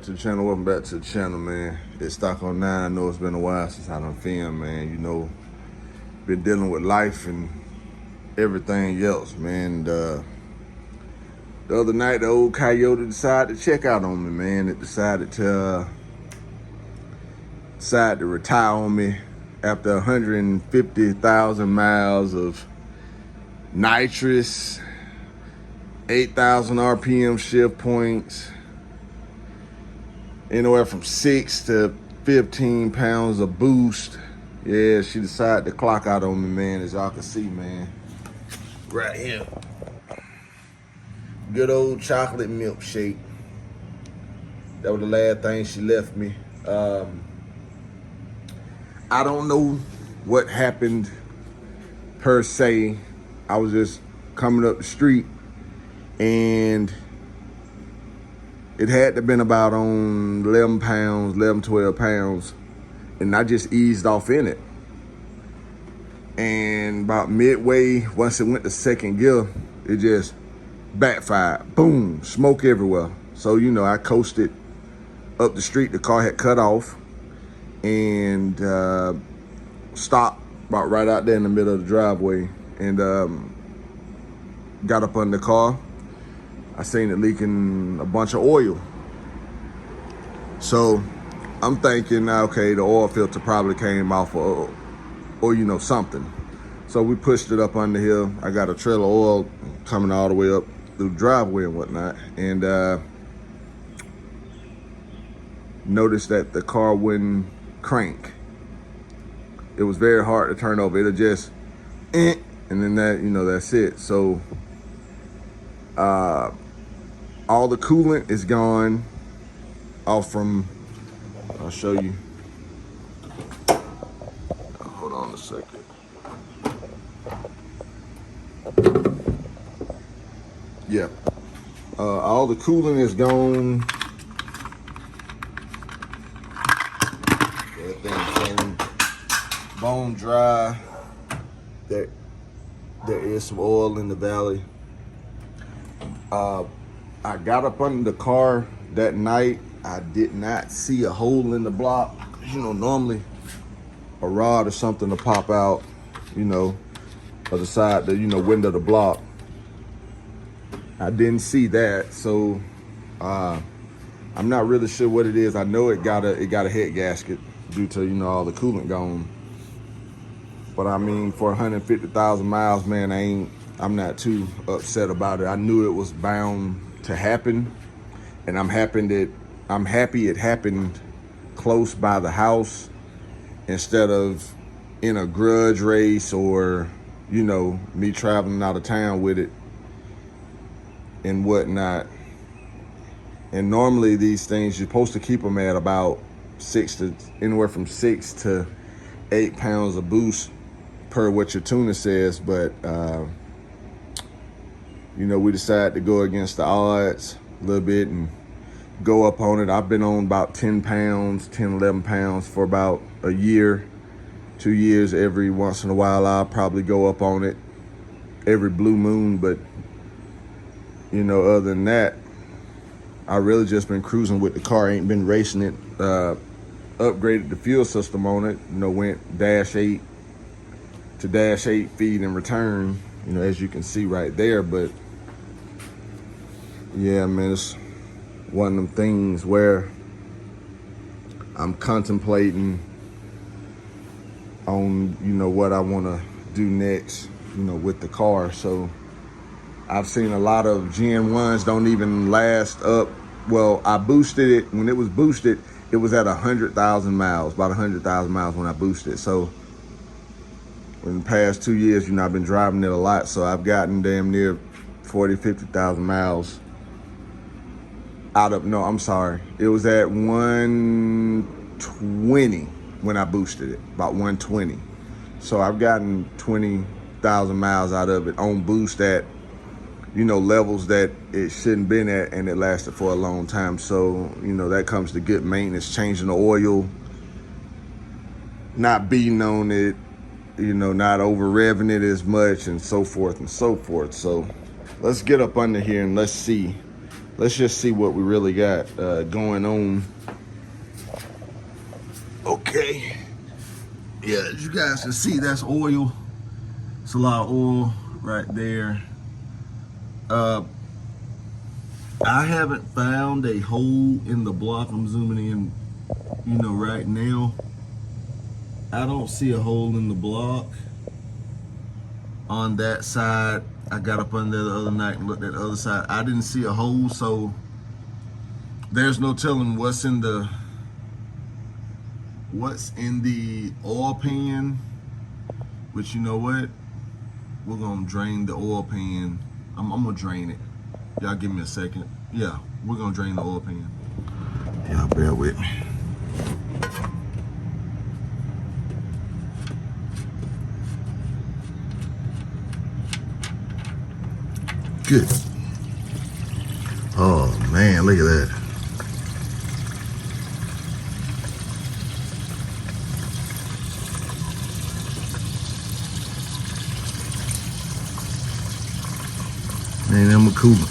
to the channel. Welcome back to the channel, man. It's Stock on 9. I know it's been a while since I done filmed, man. You know, been dealing with life and everything else, man. The other night, the old Coyote decided to check out on me, man. It decided to retire on me after 150,000 miles of nitrous, 8,000 RPM shift points, anywhere from 6 to 15 pounds of boost. Yeah, she decided to clock out on me, man, as y'all can see, man. Right here. Good old chocolate milkshake. That was the last thing she left me. I don't know what happened per se. I was just coming up the street and it had to have been about on 11 pounds, 11, 12 pounds. And I just eased off in it. And about midway, once it went to second gear, it just backfired. Boom, smoke everywhere. So, you know, I coasted up the street. The car had cut off and stopped about right out there in the middle of the driveway. And got up under the car. I seen it leaking a bunch of oil. So I'm thinking, okay, the oil filter probably came off or you know, something. So we pushed it up under here. I got a trail of oil coming all the way up through the driveway and whatnot. And noticed that the car wouldn't crank. It was very hard to turn over. It'll just, and then that, you know, that's it. So all the coolant is gone off from, I'll show you. Hold on a second. Yeah, all the coolant is gone. Everything's bone dry. There is some oil in the valley. I got up under the car that night. I did not see a hole in the block. You know, normally a rod or something to pop out, you know, of the side, the, you know, window of the block. I didn't see that, so I'm not really sure what it is. I know it got a head gasket due to, you know, all the coolant gone. But I mean, for 150,000 miles, man, I'm not too upset about it. I knew it was bound to happen, and I'm happy it happened close by the house instead of in a grudge race or, you know, me traveling out of town with it and whatnot. And normally these things, you're supposed to keep them at about anywhere from 6 to 8 pounds of boost per what your tuner says. But you know, we decided to go against the odds a little bit and go up on it. I've been on about 10 pounds, 10, 11 pounds for about a year, 2 years. Every once in a while, I'll probably go up on it every blue moon. But, you know, other than that, I really just been cruising with the car. Ain't been racing it. Upgraded the fuel system on it. You know, went -8 to -8 feed and return, you know, as you can see right there. But yeah, man, it's one of them things where I'm contemplating on, you know, what I want to do next, you know, with the car. So I've seen a lot of Gen 1s don't even last up. Well, I boosted it. When it was boosted, it was at 100,000 miles, about 100,000 miles when I boosted. So in the past 2 years, you know, I've been driving it a lot. So I've gotten damn near 40, 50,000 miles out of, no, I'm sorry. It was at 120 when I boosted it, about 120. So I've gotten 20,000 miles out of it on boost at, you know, levels that it shouldn't been at, and it lasted for a long time. So, you know, that comes to good maintenance, changing the oil, not beating on it, you know, not over revving it as much, and so forth and so forth. So let's get up under here and let's see let's just see what we really got going on. Okay. Yeah, as you guys can see, that's oil. It's a lot of oil right there. I haven't found a hole in the block. I'm zooming in, right now. I don't see a hole in the block on that side. I got up under there the other night and looked at the other side. I didn't see a hole, so there's no telling what's in the oil pan. But you know what? We're gonna drain the oil pan. I'm gonna drain it. Y'all give me a second. Yeah, we're gonna drain the oil pan. Y'all bear with me. Good. Oh man, look at that. Man, I'm a cooler.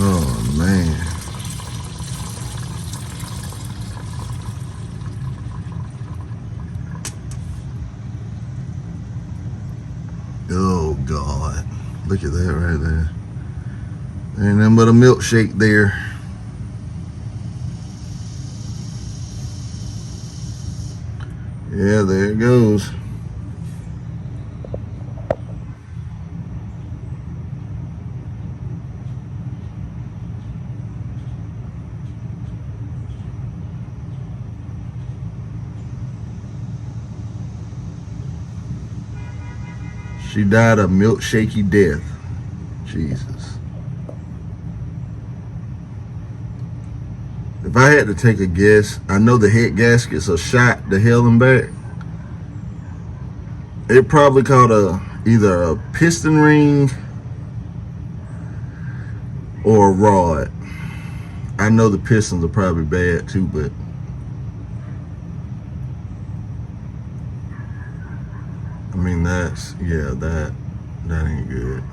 Oh man. Oh God. Look at that right there. Ain't nothing but a milkshake there. Yeah, there it goes. She died a milkshakey death. Jesus. If I had to take a guess, I know the head gaskets are shot to hell and back. It probably caught either a piston ring or a rod. I know the pistons are probably bad too, but I mean that ain't good.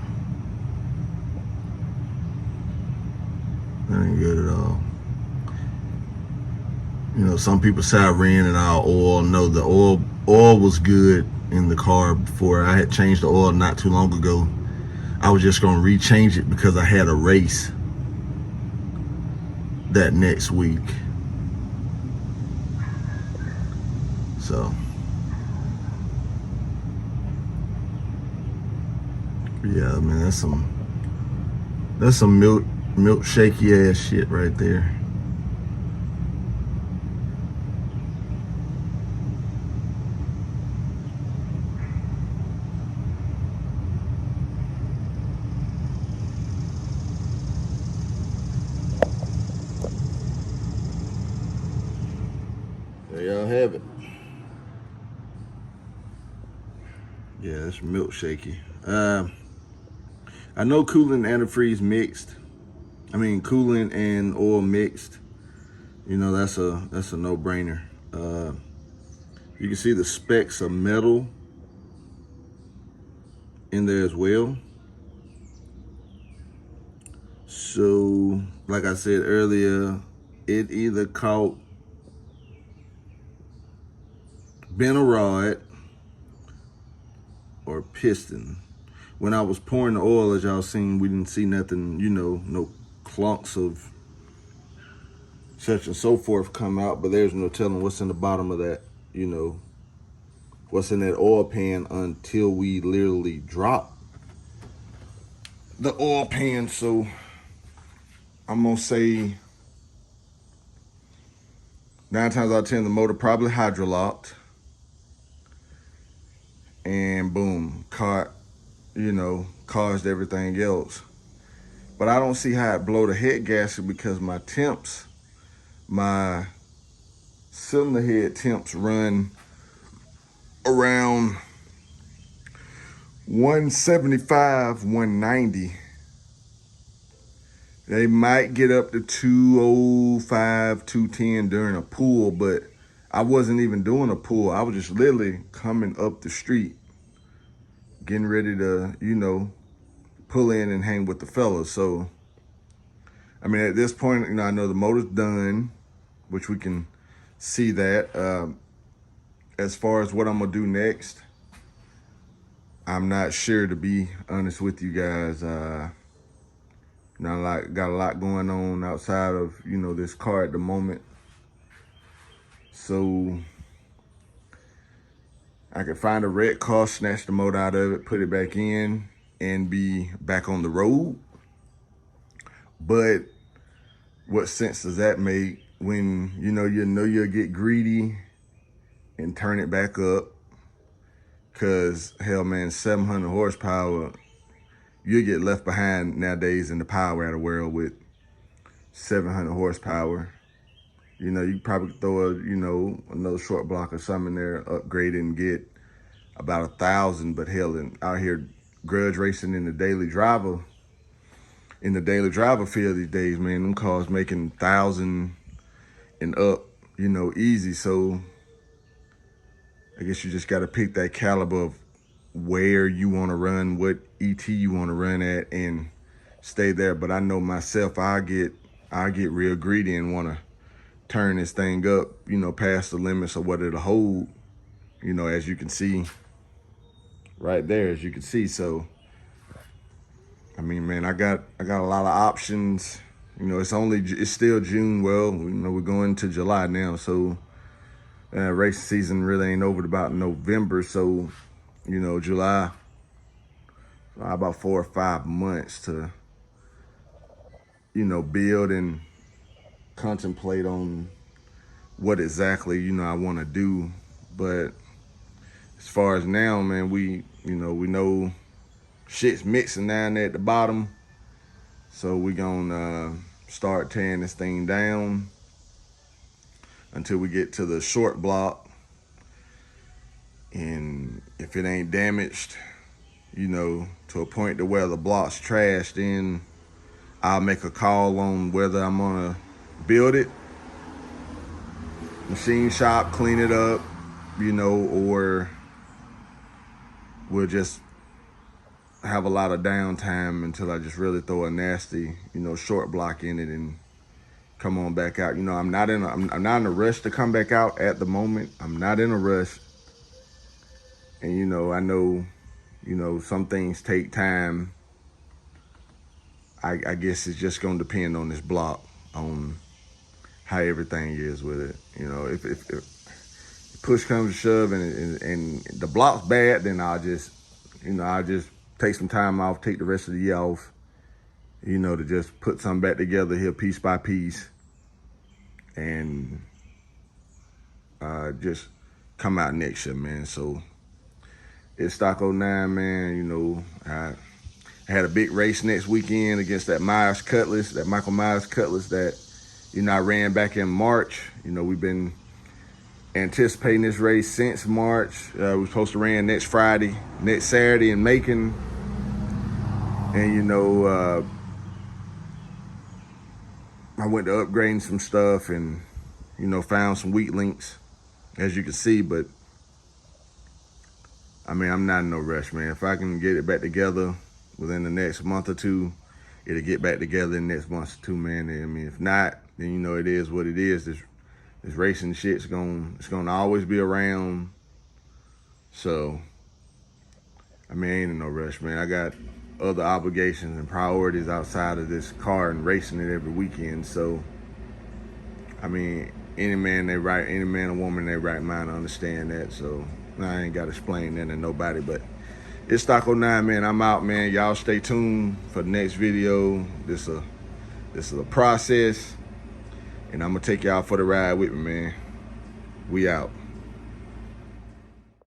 That ain't good at all. Some people say I ran in our oil. No, the oil was good in the car before. I had changed the oil not too long ago. I was just gonna rechange it because I had a race that next week. So yeah, I mean that's some milkshakey ass shit right there. There y'all have it. Yeah, it's milkshakey. I know coolant and antifreeze mixed. I mean coolant and oil mixed. That's a no-brainer. You can see the specks of metal in there as well. So, like I said earlier, it either bent a rod or piston. When I was pouring the oil, as y'all seen, we didn't see nothing, no clunks of such and so forth come out, but there's no telling what's in the bottom of that, what's in that oil pan until we literally drop the oil pan. So I'm gonna say 9 times out of 10, the motor probably hydrolocked and boom, caused everything else. But I don't see how it blow the head gasket because my cylinder head temps run around 175, 190. They might get up to 205, 210 during a pull, but I wasn't even doing a pull. I was just literally coming up the street getting ready to, you know, pull in and hang with the fellas. So, I mean, at this point, you know, I know the motor's done, which we can see that. As far as what I'm gonna do next, I'm not sure, to be honest with you guys. You know, got a lot going on outside of, you know, this car at the moment. So I could find a wreck car, snatch the motor out of it, put it back in, and be back on the road. But what sense does that make when you know you'll get greedy and turn it back up? Cause hell, man, 700 horsepower, you get left behind nowadays in the power out of world with 700 horsepower. You know, you probably throw another short block or something in there, upgrade it and get about 1,000. But hell, out here grudge racing in the daily driver field these days, man, them cars making 1,000 and up, you know, easy. So I guess you just got to pick that caliber of where you want to run, what ET you want to run at, and stay there. But I know myself, I get real greedy and want to turn this thing up, you know, past the limits of what it'll hold, you know, as you can see right there, as you can see. So, I mean, man, I got a lot of options. You know, it's still June. Well, you know, we're going to July now. So race season really ain't over about November. So, you know, July, about 4 or 5 months to, you know, build and contemplate on what exactly, you know, I want to do. But as far as now, man, we know shit's mixing down there at the bottom. So we gonna start tearing this thing down until we get to the short block. And if it ain't damaged, you know, to a point to where the block's trashed, then I'll make a call on whether I'm gonna build it, machine shop, clean it up, you know, or we'll just have a lot of downtime until I just really throw a nasty, you know, short block in it and come on back out. You know, I'm not in a rush to come back out at the moment. I'm not in a rush. And, you know, I know, you know, some things take time. I guess it's just gonna depend on this block, on how everything is with it. You know, if push comes to shove and the block's bad, then I'll just take some time off, take the rest of the year off, you know, to just put something back together here piece by piece and just come out next year, man. So it's stock '09, man. You know, I had a big race next weekend against that Michael Myers Cutlass that, you know, I ran back in March. You know, we've been anticipating this race since March. We're supposed to run next Saturday in Macon. And, you know, I went to upgrading some stuff and, you know, found some weak links, as you can see. But, I mean, I'm not in no rush, man. If I can get it back together within the next month or two, it'll get back together in the next month or two, man. I mean, if not, then, you know, it is what it is. This racing shit's gonna always be around. So, I mean, I ain't in no rush, man. I got other obligations and priorities outside of this car and racing it every weekend. So, I mean, any man or woman in their right mind understand that. So I ain't got to explain that to nobody. But it's stock '09, man. I'm out, man. Y'all stay tuned for the next video. This is a process, and I'm gonna take y'all for the ride with me, man. We out.